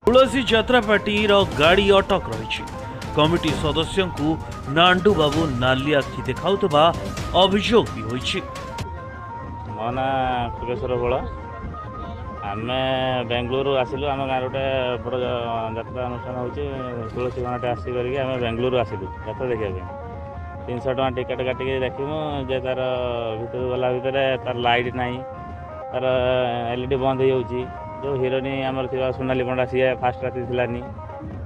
तुलसी यात्रा पार्टी गाड़ी अटक रही कमिटी सदस्यों को नांडू बाबू नाली आखि देखा अभियोग भी होइछि। मो ना खुगेश्वर बल आम बेंगलुरु आसिलु आम गाँव गोटे बड़ यात्रा अनुष्ठान हो तुलसी गणटे आसिक आम बेंगलुरु आसिलु यात्रा देखा 300 टका टिकेट काटिक देखूँ जे तार भर गला भितर तार लाइट ना तार एलईडी बंद हो जो हिरोनी आमर थी सोनाली पंडा सी फास्ट राति थिलानी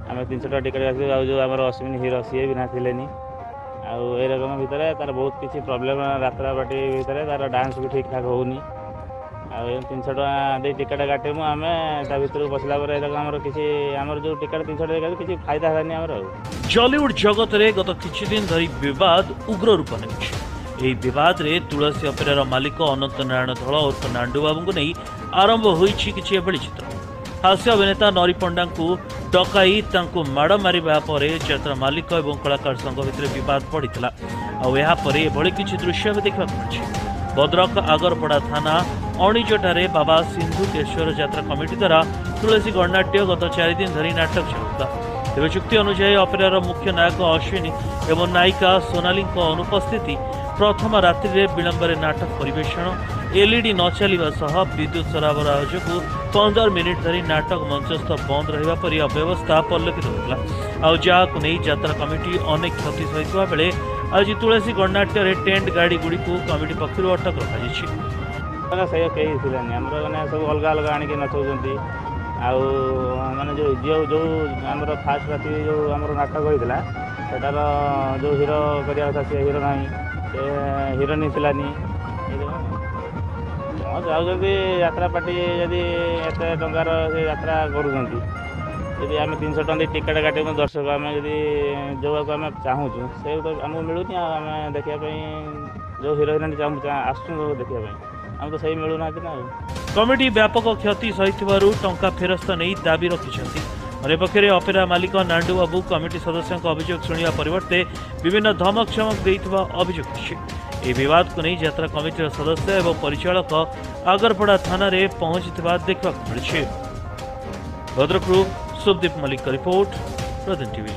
आम 300 टका टिकेट काटू जो आम अश्विनी हिरो सी भी ना थिलेनी आई रकम भितर तार बहुत किसी प्रोब्लेम यात्रा पार्टी भितर तार डांस भी ठीक ठाक होनी आ 300 टका दे टिकेट काटमु आम भर पशिला किसी आमर जो टिकेट 300 टका किसी फायदा है आमर। जॉलीवुड जगत रे गत किछि दिन धरी विवाद उग्र रूप नेछि। एही विवाद रे तुलसी अपेरार मालिक अनंत नारायण धल और नांडू बाबू को नहीं आरंभ होइछि किछि एभली चित्र। हास्य अभिनेता नरी पंडा को डकाई तांको माड़ मारिबा परे यात्रा मालिक और कलाकार संघ भितर विवाद पड़ितला आ एहा परे एभली किछि दृश्य देखा मिलछि। भद्रक आगरपड़ा थाना अणिजठारे बाबा सिंधुकेश्वर यात्रा कमिटी द्वारा तुलसी गणनाट्य गत 4 दिन धरी नाटक चलुता। तेज चुक्ति अनुसार अपेरार मुख्य नायक अश्विनी एवं नायिका सोनाली अनुपस्थिति प्रथम रात्रि विलंब नाटक परिवेषण एलईडी न चलवा सह विद्युत सरबराह जो 15 मिनिट धरी नाटक मंचस्थ बंद रहा पर अव्यवस्था परिलक्षित होता आक यात्रा कमिटी अनेक क्षति सही बेले आज तुलसी गणनाट्य टेंट गाड़ी गुड़ी को कमिटी पक्षर अटक रखा कहीं सब अलग अलग आणिक नचाऊँ आने जो जो आम फास्ट राति जो आम नाटक होता सेटार जो हिरो करा था सी हिरो ना हिरोनी थिलानी चाहते यात्रा पार्टी जदि एत टंकार यात्रा करुँच आम 300 टका टिकेट काटे दर्शक आम जदि जो आम चाहूँ से तो आमको मिलूनी आम देखापी जो हिरो हिरोनी आसू देखापी आम तो सही मिलूना ना। कमिटी व्यापक क्षति सही टंका फेरस्त नहीं दाबी रखिंट अंपक्षे अपेरा मालिक नांडू बाबू कमिटी सदस्यों अभियोग शुणा परिवर्ते विभिन्न धमक चमक देता अभियोग विवाद को नहीं यात्रा कमिटी सदस्य एवं परिचालक आगरपड़ा थाना पहुंची देखा मिली। भद्रकरू सुभदीप मलिक रिपोर्ट प्रदीप टीवी।